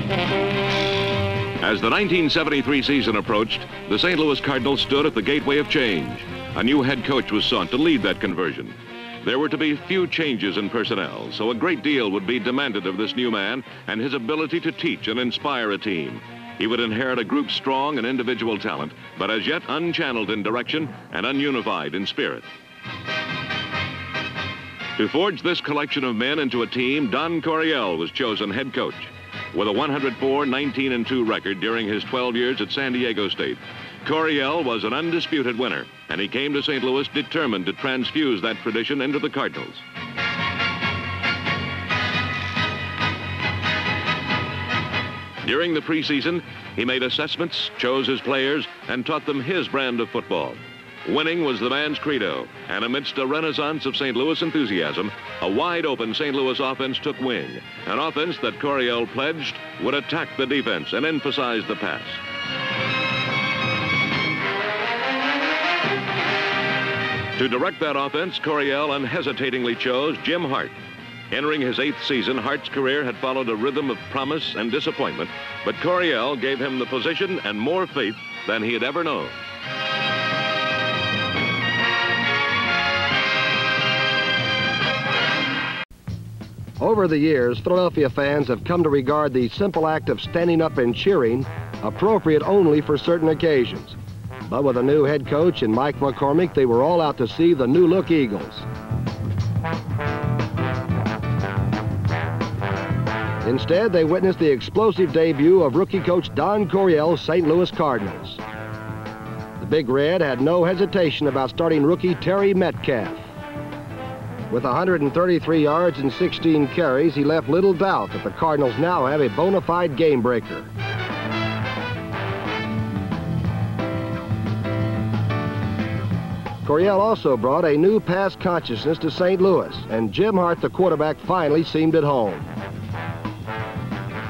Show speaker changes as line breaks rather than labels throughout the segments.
As the 1973 season approached, the St. Louis Cardinals stood at the gateway of change. A new head coach was sought to lead that conversion. There were to be few changes in personnel, so a great deal would be demanded of this new man and his ability to teach and inspire a team. He would inherit a group strong in individual talent, but as yet unchanneled in direction and ununified in spirit. To forge this collection of men into a team, Don Coryell was chosen head coach. With a 104-19-2 record during his 12 years at San Diego State, Coryell was an undisputed winner, and he came to St. Louis determined to transfuse that tradition into the Cardinals. During the preseason, he made assessments, chose his players, and taught them his brand of football. Winning was the man's credo, and amidst a renaissance of St. Louis enthusiasm, a wide-open St. Louis offense took wing, an offense that Coryell pledged would attack the defense and emphasize the pass. To direct that offense, Coryell unhesitatingly chose Jim Hart. Entering his 8th season, Hart's career had followed a rhythm of promise and disappointment, but Coryell gave him the position and more faith than he had ever known.
Over the years, Philadelphia fans have come to regard the simple act of standing up and cheering appropriate only for certain occasions. But with a new head coach in Mike McCormick, they were all out to see the new-look Eagles. Instead, they witnessed the explosive debut of rookie coach Don Coryell's St. Louis Cardinals. The Big Red had no hesitation about starting rookie Terry Metcalf. With 133 yards and 16 carries, he left little doubt that the Cardinals now have a bona fide game breaker. Coryell also brought a new pass consciousness to St. Louis, and Jim Hart, the quarterback, finally seemed at home.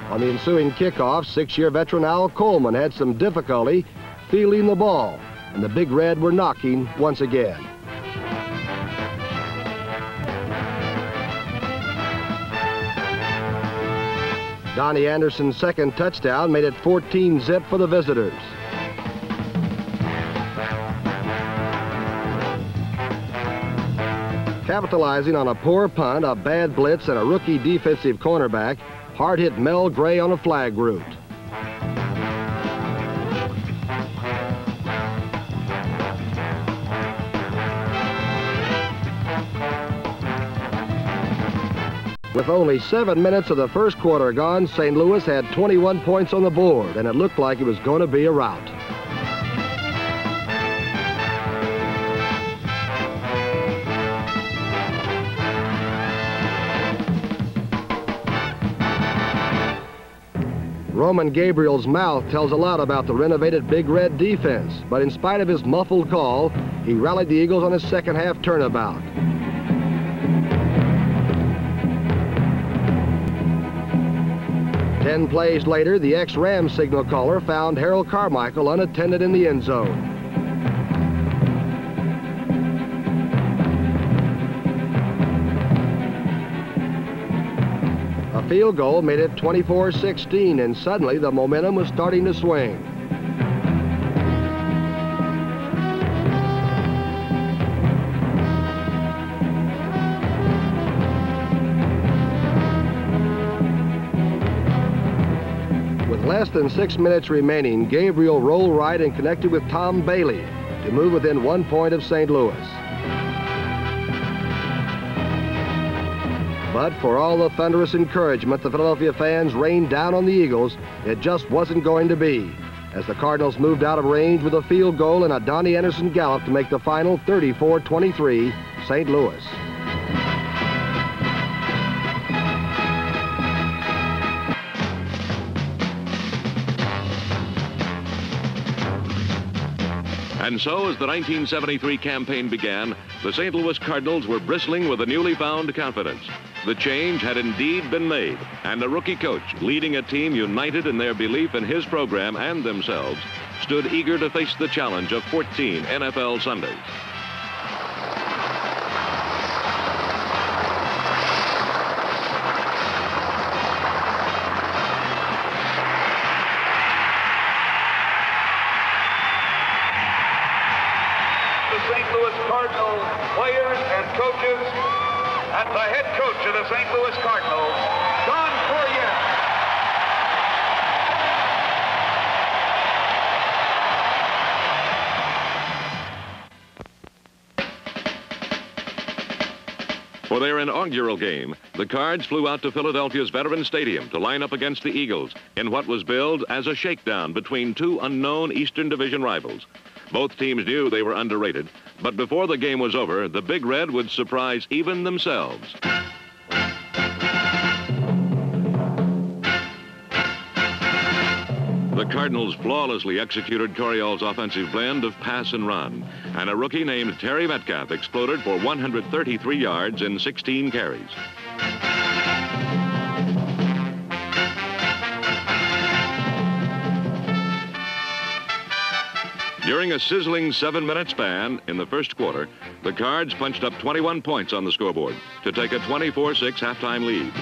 On the ensuing kickoff, 6-year veteran Al Coleman had some difficulty fielding the ball, and the Big Red were knocking once again. Donnie Anderson's second touchdown made it 14-zip for the visitors. Capitalizing on a poor punt, a bad blitz, and a rookie defensive cornerback, Hart hit Mel Gray on a flag route. With only 7 minutes of the first quarter gone, St. Louis had 21 points on the board, and it looked like it was going to be a rout. Roman Gabriel's mouth tells a lot about the renovated Big Red defense, but in spite of his muffled call, he rallied the Eagles on his second-half turnabout. Ten plays later, the ex-Rams signal caller found Harold Carmichael unattended in the end zone. A field goal made it 24-16, and suddenly the momentum was starting to swing. Less than 6 minutes remaining, Gabriel rolled right and connected with Tom Bailey to move within 1 point of St. Louis. But for all the thunderous encouragement the Philadelphia fans rained down on the Eagles, it just wasn't going to be, as the Cardinals moved out of range with a field goal and a Donnie Anderson gallop to make the final 34-23 St. Louis.
And so, as the 1973 campaign began, the St. Louis Cardinals were bristling with a newly found confidence. The change had indeed been made, and a rookie coach, leading a team united in their belief in his program and themselves, stood eager to face the challenge of 14 NFL Sundays. inaugural game, the Cards flew out to Philadelphia's Veterans Stadium to line up against the Eagles in what was billed as a shakedown between two unknown Eastern Division rivals. Both teams knew they were underrated, but before the game was over, the Big Red would surprise even themselves. The Cardinals flawlessly executed Coryell's offensive blend of pass and run, and a rookie named Terry Metcalf exploded for 133 yards in 16 carries. During a sizzling 7-minute span in the first quarter, the Cards punched up 21 points on the scoreboard to take a 24-6 halftime lead.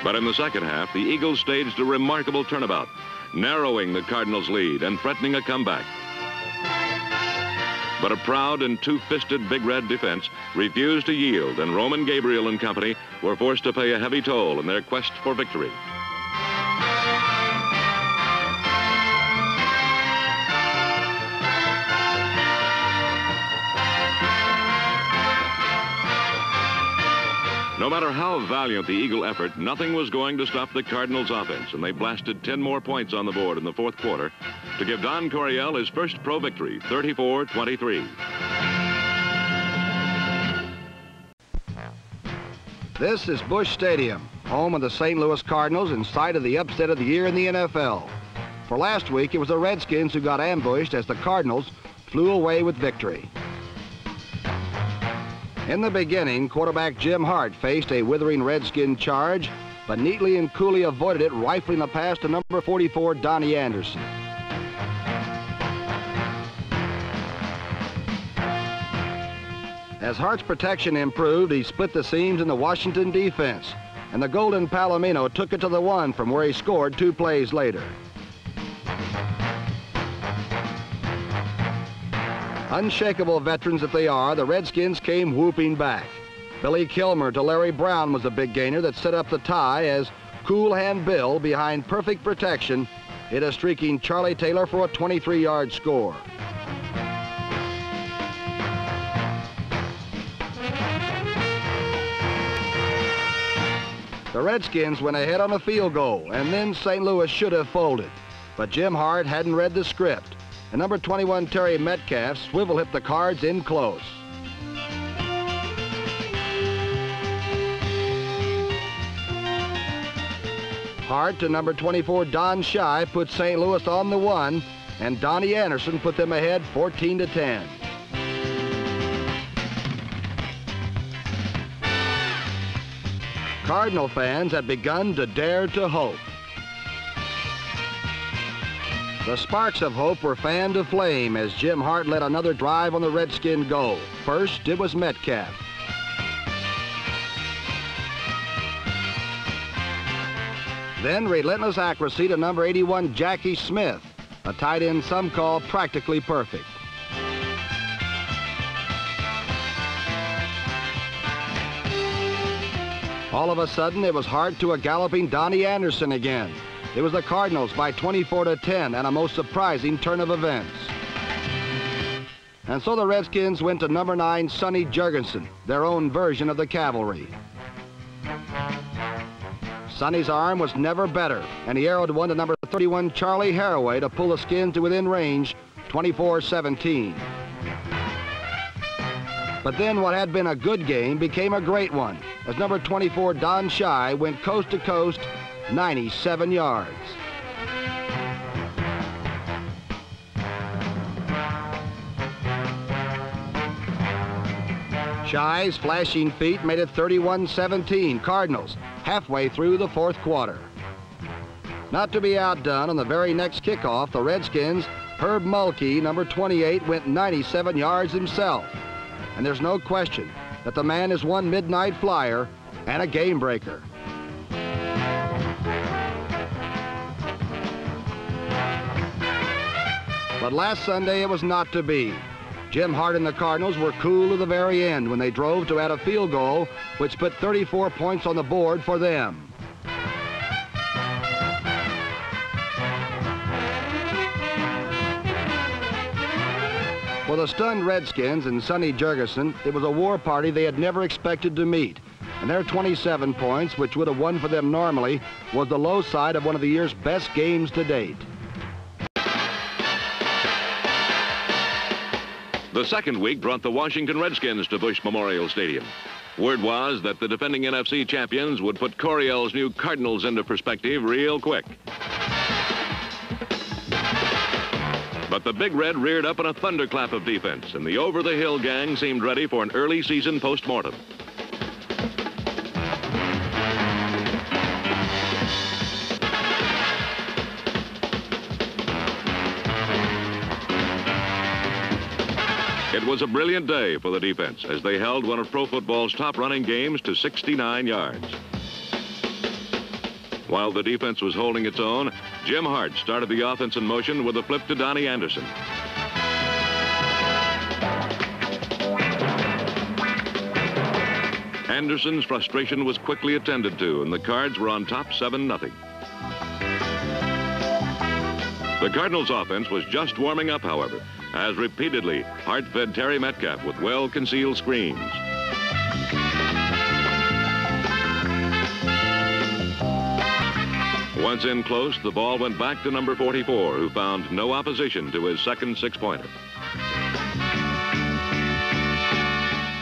But in the second half, the Eagles staged a remarkable turnabout, narrowing the Cardinals' lead and threatening a comeback. But a proud and two-fisted Big Red defense refused to yield, and Roman Gabriel and company were forced to pay a heavy toll in their quest for victory. No matter how valiant the Eagle effort, nothing was going to stop the Cardinals' offense, and they blasted 10 more points on the board in the fourth quarter to give Don Coryell his first pro victory, 34-23.
This is Busch Stadium, home of the St. Louis Cardinals and site of the upset of the year in the NFL. For last week, it was the Redskins who got ambushed as the Cardinals flew away with victory. In the beginning, quarterback Jim Hart faced a withering Redskin charge, but neatly and coolly avoided it, rifling the pass to number 44, Donnie Anderson. As Hart's protection improved, he split the seams in the Washington defense, and the Golden Palomino took it to the one from where he scored 2 plays later. Unshakable veterans that they are, the Redskins came whooping back. Billy Kilmer to Larry Brown was a big gainer that set up the tie as Cool Hand Bill, behind perfect protection, hit a streaking Charlie Taylor for a 23-yard score. The Redskins went ahead on a field goal, and then St. Louis should have folded. But Jim Hart hadn't read the script, and number 21 Terry Metcalf swivel hit the Cards in close. Hart to number 24 Don Shy put St. Louis on the one, and Donnie Anderson put them ahead 14-10. Cardinal fans had begun to dare to hope. The sparks of hope were fanned to flame as Jim Hart led another drive on the Redskin goal. First, it was Metcalf. Then relentless accuracy to number 81 Jackie Smith, a tight end some call practically perfect. All of a sudden, it was Hart to a galloping Donnie Anderson again. It was the Cardinals by 24-10 and a most surprising turn of events. And so the Redskins went to number 9 Sonny Jurgensen, their own version of the cavalry. Sonny's arm was never better, and he arrowed one to number 31 Charlie Haraway to pull the Skins to within range, 24-17. But then what had been a good game became a great one, as number 24 Don Shy went coast to coast 97 yards. Shy's flashing feet made it 31-17 Cardinals halfway through the fourth quarter. Not to be outdone, on the very next kickoff, the Redskins' Herb Mulkey, number 28, went 97 yards himself. And there's no question that the man is one midnight flyer and a game breaker. But last Sunday it was not to be. Jim Hart and the Cardinals were cool to the very end when they drove to add a field goal, which put 34 points on the board for them. For the stunned Redskins and Sonny Jurgensen, it was a war party they had never expected to meet. And their 27 points, which would have won for them normally, was the low side of one of the year's best games to date.
The second week brought the Washington Redskins to Busch Memorial Stadium. Word was that the defending NFC champions would put Coryell's new Cardinals into perspective real quick. But the Big Red reared up in a thunderclap of defense, and the over-the-hill gang seemed ready for an early season postmortem. It was a brilliant day for the defense as they held one of pro football's top running games to 69 yards. While the defense was holding its own, Jim Hart started the offense in motion with a flip to Donnie Anderson. Anderson's frustration was quickly attended to, and the Cards were on top 7-0. The Cardinals' offense was just warming up, however, as repeatedly Hart fed Terry Metcalf with well-concealed screens. Once in close, the ball went back to number 44, who found no opposition to his second six-pointer.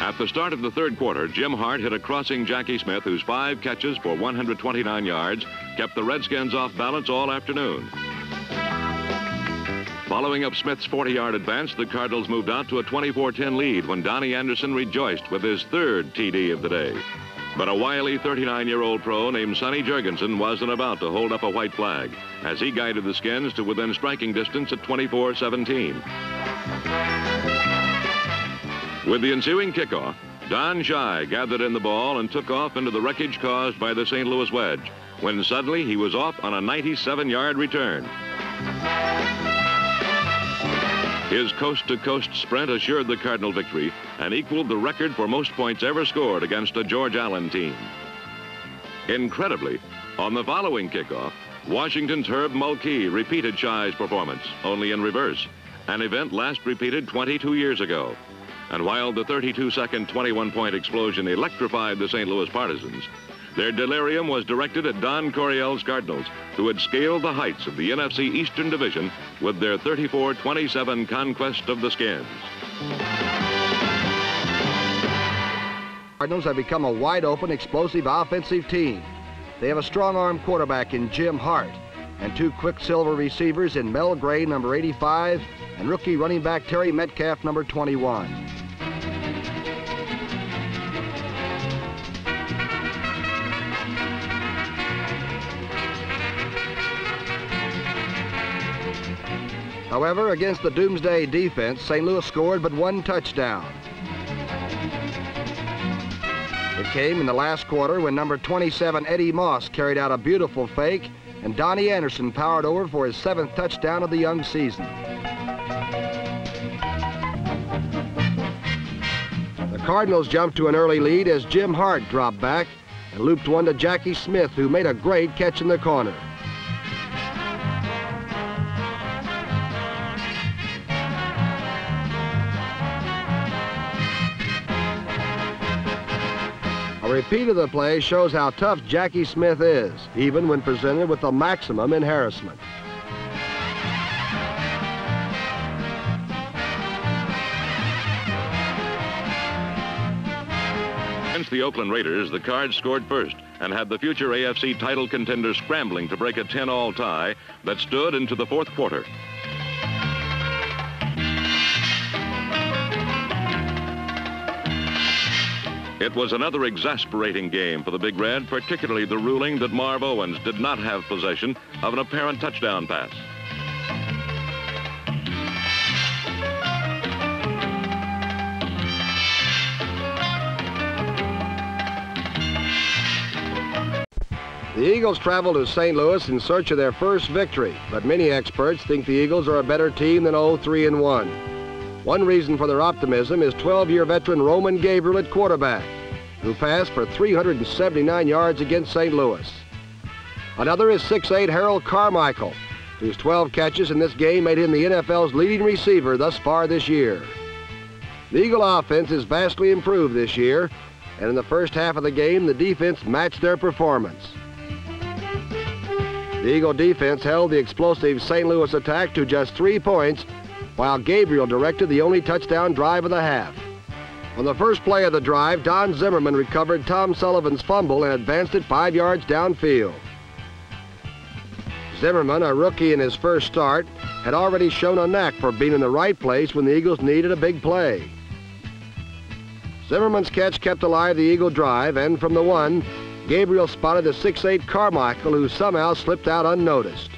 At the start of the third quarter, Jim Hart hit a crossing Jackie Smith, whose 5 catches for 129 yards kept the Redskins off balance all afternoon. Following up Smith's 40-yard advance, the Cardinals moved out to a 24-10 lead when Donnie Anderson rejoiced with his third TD of the day. But a wily 39-year-old pro named Sonny Jurgensen wasn't about to hold up a white flag as he guided the Skins to within striking distance at 24-17. With the ensuing kickoff, Don Shy gathered in the ball and took off into the wreckage caused by the St. Louis wedge, when suddenly he was off on a 97-yard return. His coast-to-coast sprint assured the Cardinal victory and equaled the record for most points ever scored against a George Allen team. Incredibly, on the following kickoff, Washington's Herb Mulkey repeated Shy's performance, only in reverse, an event last repeated 22 years ago. And while the 32-second 21-point explosion electrified the St. Louis partisans, their delirium was directed at Don Coryell's Cardinals, who had scaled the heights of the NFC Eastern Division with their 34-27 conquest of the Skins.
Cardinals have become a wide-open, explosive offensive team. They have a strong-arm quarterback in Jim Hart and 2 quicksilver receivers in Mel Gray, number 85, and rookie running back Terry Metcalf, number 21. However, against the Doomsday defense, St. Louis scored but 1 touchdown. It came in the last quarter when number 27, Eddie Moss, carried out a beautiful fake, and Donnie Anderson powered over for his 7th touchdown of the young season. The Cardinals jumped to an early lead as Jim Hart dropped back and looped one to Jackie Smith, who made a great catch in the corner. A repeat of the play shows how tough Jackie Smith is, even when presented with the maximum in harassment.
Against the Oakland Raiders, the Cards scored first and had the future AFC title contender scrambling to break a 10-all tie that stood into the fourth quarter. It was another exasperating game for the Big Red, particularly the ruling that Marv Owens did not have possession of an apparent touchdown pass.
The Eagles travel to St. Louis in search of their first victory, but many experts think the Eagles are a better team than 0-3-1. One reason for their optimism is 12-year veteran Roman Gabriel at quarterback, who passed for 379 yards against St. Louis. Another is 6'8" Harold Carmichael, whose 12 catches in this game made him the NFL's leading receiver thus far this year. The Eagle offense is vastly improved this year, and in the first half of the game, the defense matched their performance. The Eagle defense held the explosive St. Louis attack to just 3 points, while Gabriel directed the only touchdown drive of the half. On the first play of the drive, Don Zimmerman recovered Tom Sullivan's fumble and advanced it 5 yards downfield. Zimmerman, a rookie in his first start, had already shown a knack for being in the right place when the Eagles needed a big play. Zimmerman's catch kept alive the Eagle drive, and from the 1, Gabriel spotted the 6'8" Carmichael, who somehow slipped out unnoticed.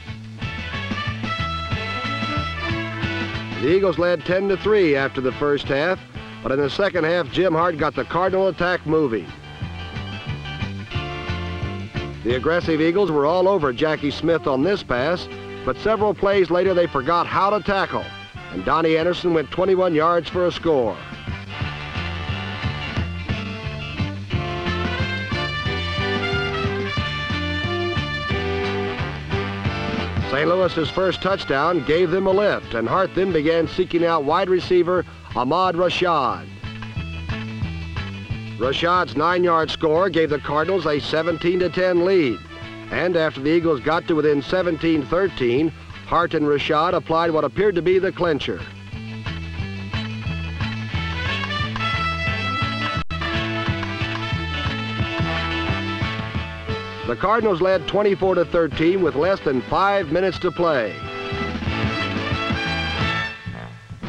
The Eagles led 10-3 after the first half, but in the second half, Jim Hart got the Cardinal attack moving. The aggressive Eagles were all over Jackie Smith on this pass, but several plays later they forgot how to tackle, and Donnie Anderson went 21 yards for a score. St. Louis's first touchdown gave them a lift, and Hart then began seeking out wide receiver Ahmad Rashad. Rashad's 9-yard score gave the Cardinals a 17-10 lead, and after the Eagles got to within 17-13, Hart and Rashad applied what appeared to be the clincher. The Cardinals led 24-13 with less than 5 minutes to play.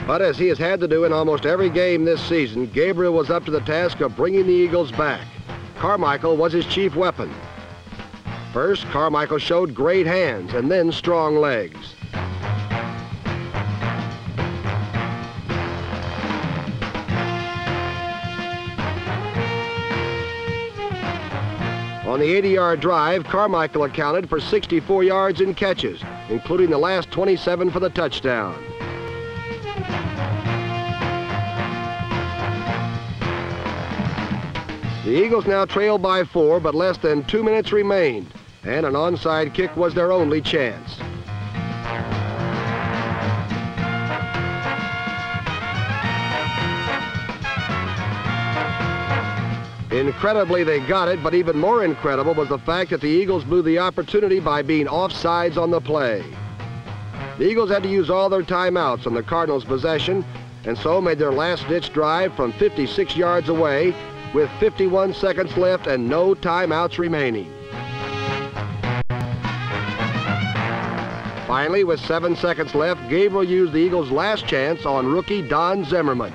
But as he has had to do in almost every game this season, Gabriel was up to the task of bringing the Eagles back. Carmichael was his chief weapon. First, Carmichael showed great hands and then strong legs. On the 80-yard drive, Carmichael accounted for 64 yards in catches, including the last 27 for the touchdown. The Eagles now trailed by 4, but less than 2 minutes remained, and an onside kick was their only chance. Incredibly, they got it, but even more incredible was the fact that the Eagles blew the opportunity by being offsides on the play. The Eagles had to use all their timeouts on the Cardinals' possession, and so made their last-ditch drive from 56 yards away with 51 seconds left and no timeouts remaining. Finally, with 7 seconds left, Gabriel used the Eagles' last chance on rookie Don Zimmerman.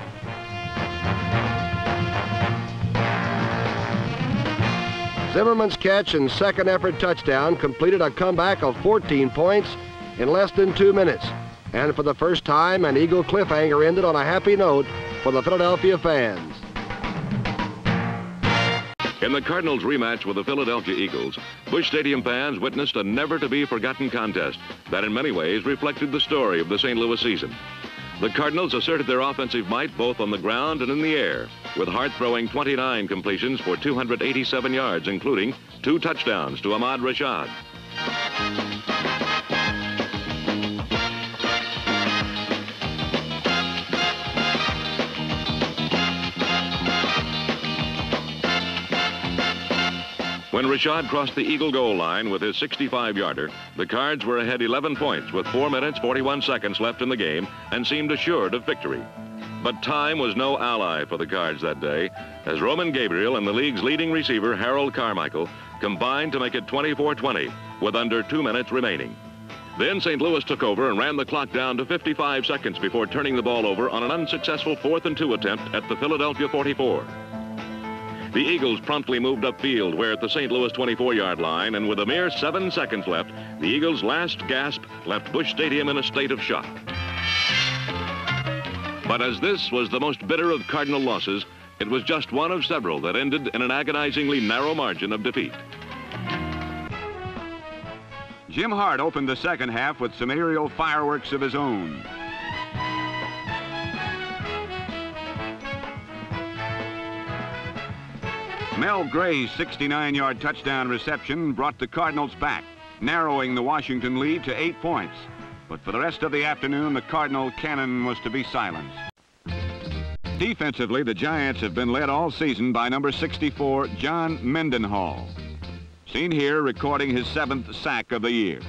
Zimmerman's catch and second effort touchdown completed a comeback of 14 points in less than 2 minutes. And for the first time, an Eagle cliffhanger ended on a happy note for the Philadelphia fans.
In the Cardinals' rematch with the Philadelphia Eagles, Busch Stadium fans witnessed a never-to-be-forgotten contest that in many ways reflected the story of the St. Louis season. The Cardinals asserted their offensive might both on the ground and in the air, with Hart throwing 29 completions for 287 yards, including 2 touchdowns to Ahmad Rashad. When Rashad crossed the Eagle goal line with his 65-yarder, the Cards were ahead 11 points with 4 minutes, 41 seconds left in the game and seemed assured of victory. But time was no ally for the Cards that day, as Roman Gabriel and the league's leading receiver, Harold Carmichael, combined to make it 24-20 with under 2 minutes remaining. Then St. Louis took over and ran the clock down to 55 seconds before turning the ball over on an unsuccessful 4th and 2 attempt at the Philadelphia 44. The Eagles promptly moved upfield where at the St. Louis 24-yard line, and with a mere 7 seconds left, the Eagles' last gasp left Busch Stadium in a state of shock. But as this was the most bitter of Cardinal losses, it was just one of several that ended in an agonizingly narrow margin of defeat.
Jim Hart opened the second half with some aerial fireworks of his own. Mel Gray's 69-yard touchdown reception brought the Cardinals back, narrowing the Washington lead to 8 points. But for the rest of the afternoon, the Cardinal cannon was to be silenced. Defensively, the Giants have been led all season by number 64, John Mendenhall. Seen here recording his 7th sack of the year.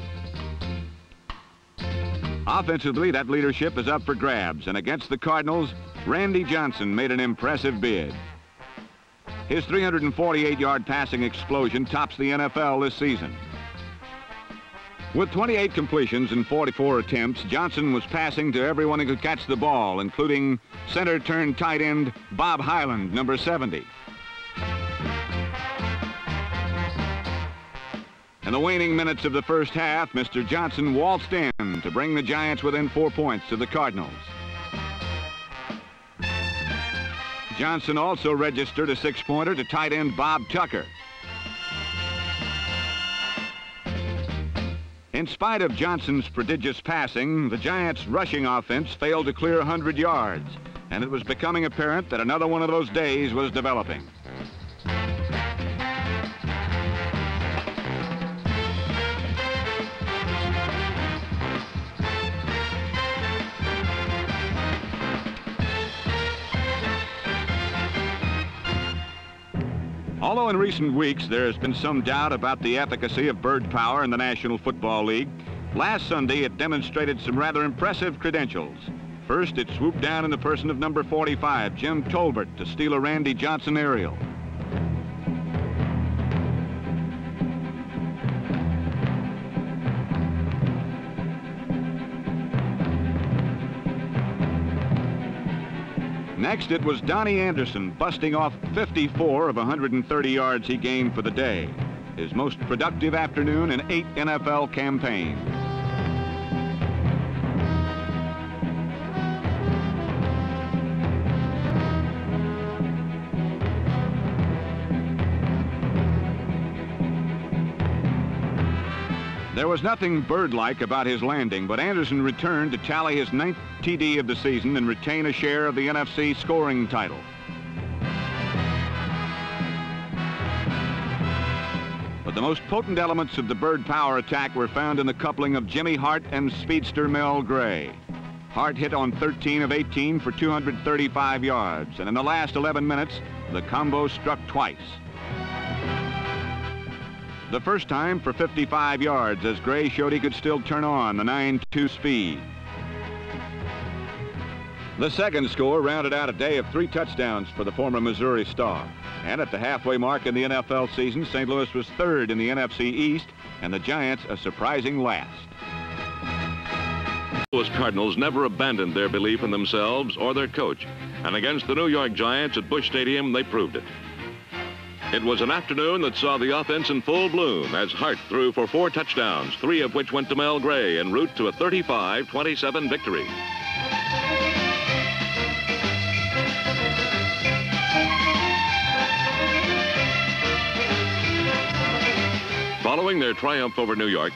Offensively, that leadership is up for grabs, and against the Cardinals, Randy Johnson made an impressive bid. His 348-yard passing explosion tops the NFL this season. With 28 completions and 44 attempts, Johnson was passing to everyone who could catch the ball, including center-turned tight end Bob Hyland, number 70. In the waning minutes of the first half, Mr. Johnson waltzed in to bring the Giants within 4 points to the Cardinals. Johnson also registered a 6-pointer to tight end Bob Tucker. In spite of Johnson's prodigious passing, the Giants' rushing offense failed to clear 100 yards, and it was becoming apparent that another one of those days was developing. Although in recent weeks there has been some doubt about the efficacy of bird power in the National Football League, last Sunday it demonstrated some rather impressive credentials. First, it swooped down in the person of number 45, Jim Tolbert, to steal a Randy Johnson aerial. Next, it was Donnie Anderson busting off 54 of 130 yards he gained for the day, his most productive afternoon in 8 NFL campaigns. There was nothing bird-like about his landing, but Anderson returned to tally his 9th TD of the season and retain a share of the NFC scoring title. But the most potent elements of the bird power attack were found in the coupling of Jimmy Hart and speedster Mel Gray. Hart hit on 13 of 18 for 235 yards, and in the last 11 minutes, the combo struck twice. The first time for 55 yards, as Gray showed he could still turn on the 9.2 speed. The second score rounded out a day of 3 touchdowns for the former Missouri star. And at the halfway mark in the NFL season, St. Louis was 3rd in the NFC East, and the Giants a surprising last.
The Louis Cardinals never abandoned their belief in themselves or their coach, and against the New York Giants at Busch Stadium, they proved it. It was an afternoon that saw the offense in full bloom as Hart threw for 4 touchdowns, 3 of which went to Mel Gray en route to a 35-27 victory. Following their triumph over New York,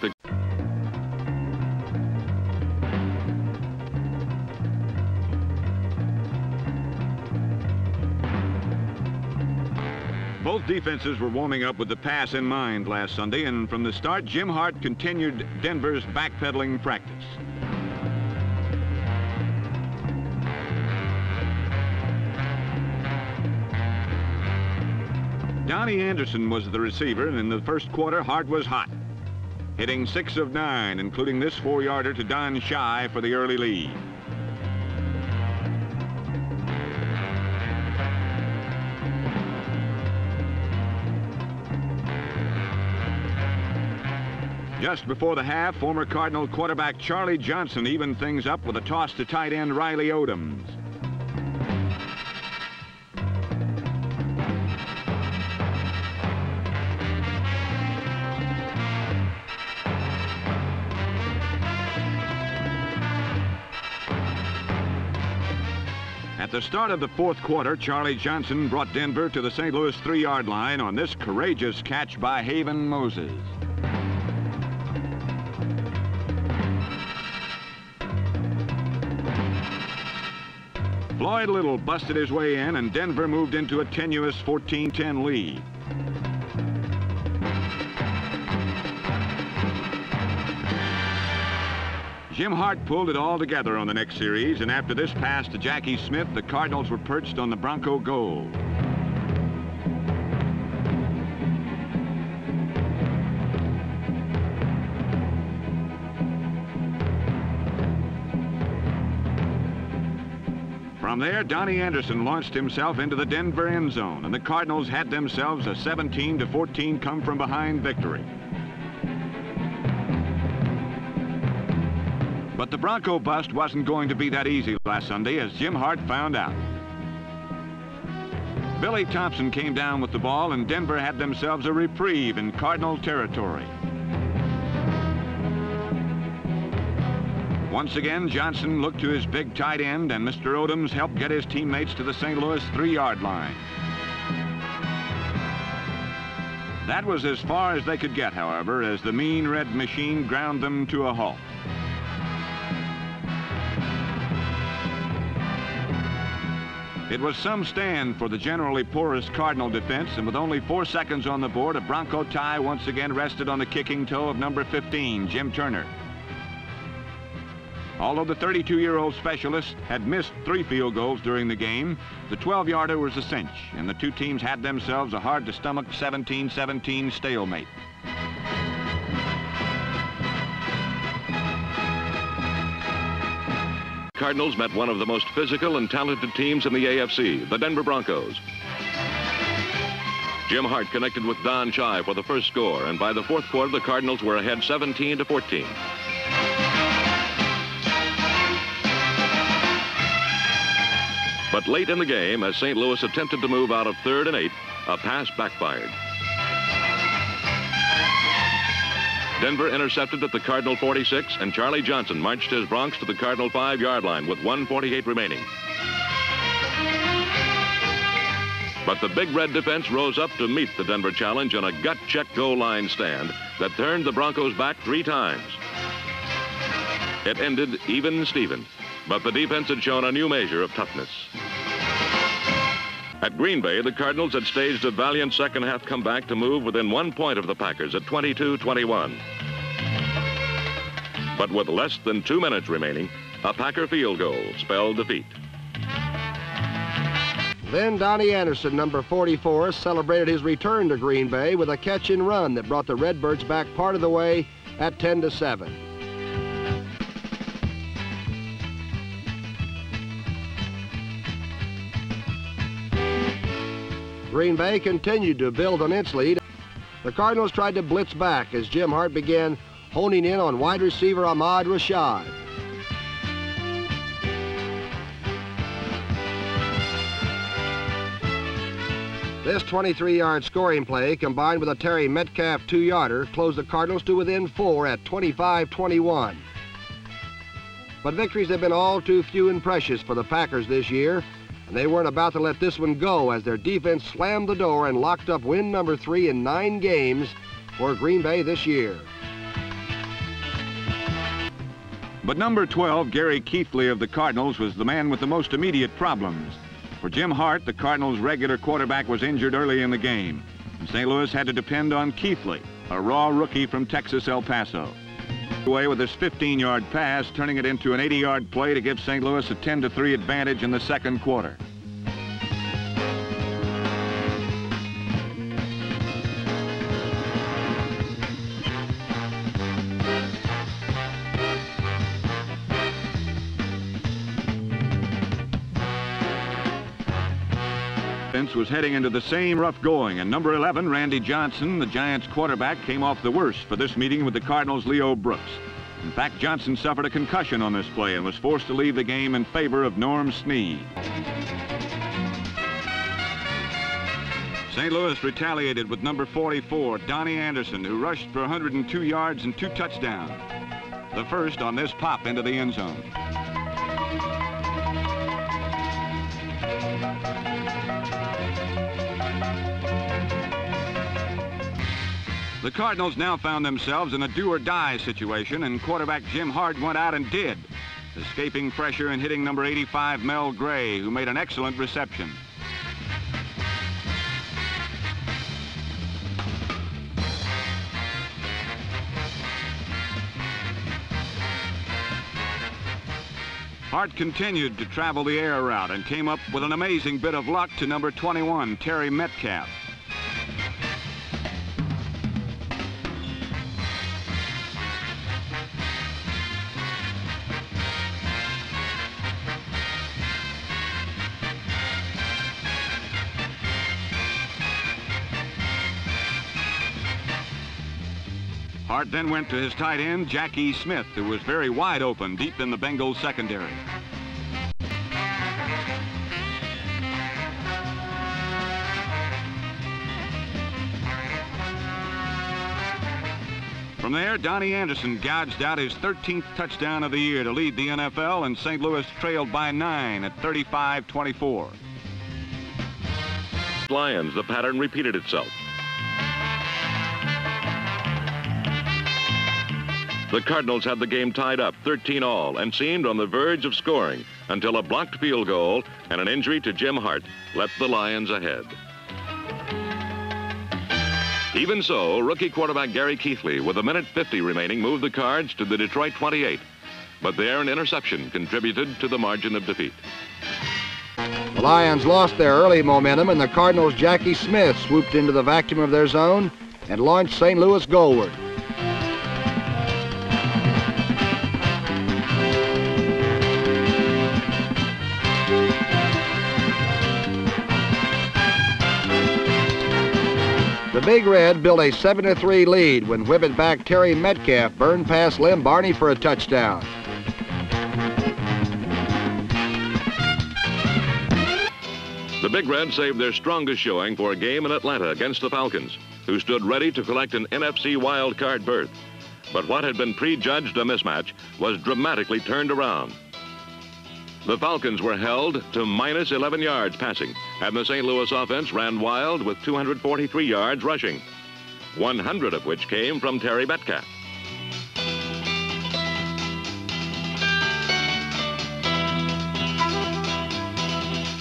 both defenses were warming up with the pass in mind last Sunday, and from the start, Jim Hart continued Denver's backpedaling practice. Donnie Anderson was the receiver, and in the first quarter, Hart was hot, hitting 6 of 9, including this 4-yarder to Don Shy for the early lead. Just before the half, former Cardinal quarterback Charlie Johnson evened things up with a toss to tight end Riley Odoms. At the start of the 4th quarter, Charlie Johnson brought Denver to the St. Louis 3-yard line on this courageous catch by Haven Moses. Floyd Little busted his way in, and Denver moved into a tenuous 14-10 lead. Jim Hart pulled it all together on the next series, and after this pass to Jackie Smith, the Cardinals were perched on the Bronco goal. From there, Donnie Anderson launched himself into the Denver end zone, and the Cardinals had themselves a 17-14 come-from-behind victory. But the Bronco bust wasn't going to be that easy last Sunday, as Jim Hart found out. Billy Thompson came down with the ball, and Denver had themselves a reprieve in Cardinal territory. Once again, Johnson looked to his big tight end, and Mr. Odoms helped get his teammates to the St. Louis 3-yard line. That was as far as they could get, however, as the mean red machine ground them to a halt. It was some stand for the generally porous Cardinal defense, and with only 4 seconds on the board, a Bronco tie once again rested on the kicking toe of number 15, Jim Turner. Although the 32-year-old specialist had missed 3 field goals during the game, the 12-yarder was a cinch, and the two teams had themselves a hard-to-stomach 17-17 stalemate.
Cardinals met one of the most physical and talented teams in the AFC, the Denver Broncos. Jim Hart connected with Don Coryell for the first score, and by the fourth quarter, the Cardinals were ahead 17-14. But late in the game, as St. Louis attempted to move out of 3rd and 8, a pass backfired. Denver intercepted at the Cardinal 46, and Charlie Johnson marched his Broncs to the Cardinal 5-yard line with 1:48 remaining. But the Big Red defense rose up to meet the Denver challenge on a gut-check goal line stand that turned the Broncos back 3 times. It ended even Steven, but the defense had shown a new measure of toughness. At Green Bay, the Cardinals had staged a valiant second-half comeback to move within 1 point of the Packers at 22-21. But with less than 2 minutes remaining, a Packer field goal spelled defeat.
Then Donnie Anderson, number 44, celebrated his return to Green Bay with a catch and run that brought the Redbirds back part of the way at 10-7. Green Bay continued to build on its lead. The Cardinals tried to blitz back as Jim Hart began honing in on wide receiver Ahmad Rashad. This 23-yard scoring play, combined with a Terry Metcalf 2-yarder, closed the Cardinals to within 4 at 25-21. But victories have been all too few and precious for the Packers this year, and they weren't about to let this one go as their defense slammed the door and locked up win number 3 in 9 games for Green Bay this year.
But number 12, Gary Keithley of the Cardinals, was the man with the most immediate problems. For Jim Hart, the Cardinals' regular quarterback was injured early in the game, and St. Louis had to depend on Keithley, a raw rookie from Texas, El Paso. Away with his 15-yard pass, turning it into an 80-yard play to give St. Louis a 10-3 advantage in the second quarter. Was heading into the same rough going, and number 11, Randy Johnson, the Giants quarterback, came off the worst for this meeting with the Cardinals' Leo Brooks. In fact, Johnson suffered a concussion on this play and was forced to leave the game in favor of Norm Snead. St. Louis retaliated with number 44, Donnie Anderson, who rushed for 102 yards and 2 touchdowns. The first on this pop into the end zone. The Cardinals now found themselves in a do-or-die situation, and quarterback Jim Hart went out and did. escaping pressure and hitting number 85, Mel Gray, who made an excellent reception. Hart continued to travel the air route and came up with an amazing bit of luck to number 21, Terry Metcalf. Hart then went to his tight end, Jackie Smith, who was very wide open deep in the Bengals secondary. From there, Donnie Anderson gouged out his 13th touchdown of the year to lead the NFL, and St. Louis trailed by 9 at 35-24.
Lions, the pattern repeated itself. The Cardinals had the game tied up 13-all and seemed on the verge of scoring until a blocked field goal and an injury to Jim Hart let the Lions ahead. Even so, rookie quarterback Gary Keithley, with a minute 50 remaining, moved the Cards to the Detroit 28. But there, an interception contributed to the margin of defeat.
The Lions lost their early momentum, and the Cardinals' Jackie Smith swooped into the vacuum of their zone and launched St. Louis goalward. The Big Red built a 7-3 lead when whippet back Terry Metcalf burned past Lem Barney for a touchdown.
The Big Red saved their strongest showing for a game in Atlanta against the Falcons, who stood ready to collect an NFC wild card berth. But what had been prejudged a mismatch was dramatically turned around. The Falcons were held to minus 11 yards passing, and the St. Louis offense ran wild with 243 yards rushing, 100 of which came from Terry Metcalf.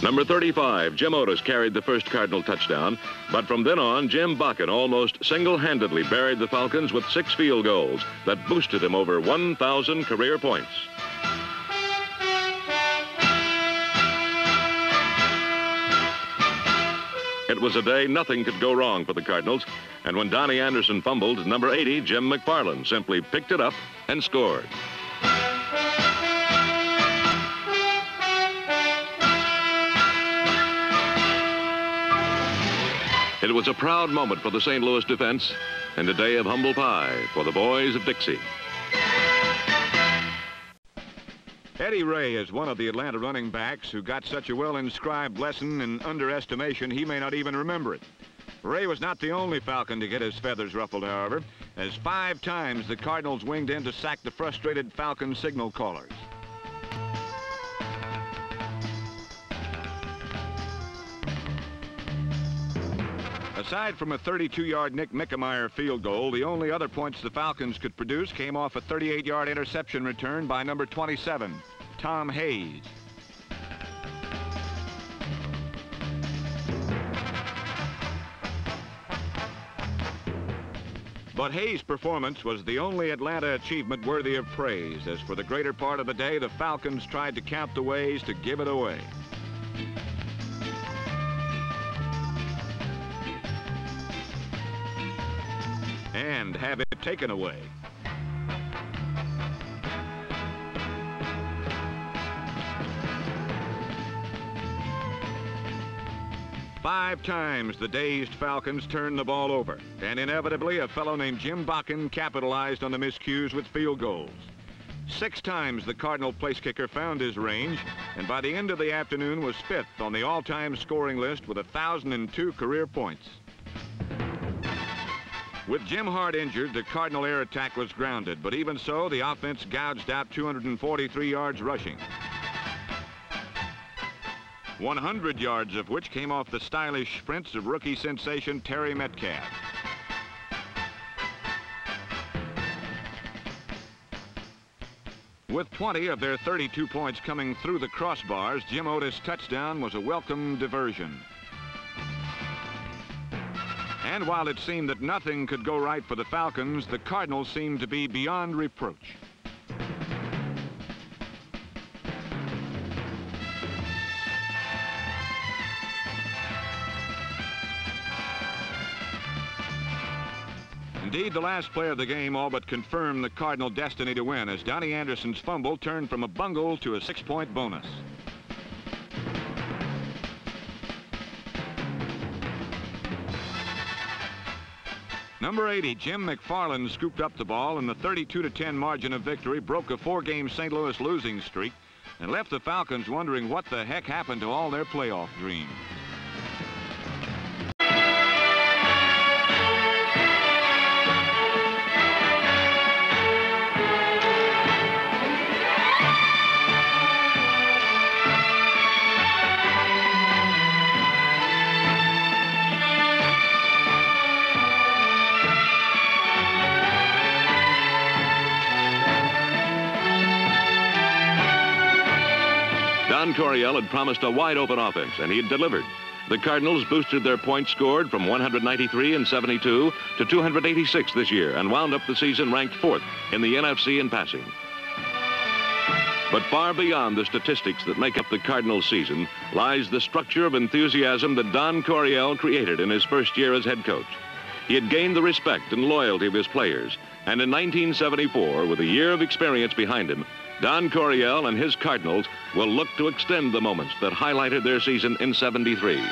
Number 35, Jim Otis, carried the first Cardinal touchdown, but from then on, Jim Bakken almost single-handedly buried the Falcons with 6 field goals that boosted him over 1,000 career points. It was a day nothing could go wrong for the Cardinals, and when Donnie Anderson fumbled, number 80, Jim McFarland, simply picked it up and scored. It was a proud moment for the St. Louis defense and a day of humble pie for the boys of Dixie.
Eddie Ray is one of the Atlanta running backs who got such a well-inscribed lesson in underestimation he may not even remember it. Ray was not the only Falcon to get his feathers ruffled, however, as 5 times the Cardinals winged in to sack the frustrated Falcon signal callers. Aside from a 32-yard Nick Mickemeyer field goal, the only other points the Falcons could produce came off a 38-yard interception return by number 27, Tom Hayes. But Hayes' performance was the only Atlanta achievement worthy of praise, as for the greater part of the day, the Falcons tried to count the ways to give it away. And have it taken away. Five times the dazed Falcons turned the ball over, and inevitably a fellow named Jim Bakken capitalized on the miscues with field goals. 6 times the Cardinal place kicker found his range, and by the end of the afternoon was 5th on the all-time scoring list with 1,002 career points. With Jim Hart injured, the Cardinal air attack was grounded, but even so, the offense gouged out 243 yards rushing, 100 yards of which came off the stylish sprints of rookie sensation Terry Metcalf. With 20 of their 32 points coming through the crossbars, Jim Otis' touchdown was a welcome diversion. And while it seemed that nothing could go right for the Falcons, the Cardinals seemed to be beyond reproach. Indeed, the last play of the game all but confirmed the Cardinal destiny to win as Donnie Anderson's fumble turned from a bungle to a 6-point bonus. Number 80, Jim McFarland, scooped up the ball, and the 32-10 margin of victory broke a 4-game St. Louis losing streak and left the Falcons wondering what the heck happened to all their playoff dreams.
Don Coryell had promised a wide-open offense, and he had delivered. The Cardinals boosted their points scored from 193 in 72 to 286 this year and wound up the season ranked 4th in the NFC in passing. But far beyond the statistics that make up the Cardinals season lies the structure of enthusiasm that Don Coryell created in his first year as head coach. He had gained the respect and loyalty of his players, and in 1974, with a year of experience behind him, Don Coryell and his Cardinals will look to extend the moments that highlighted their season in '73.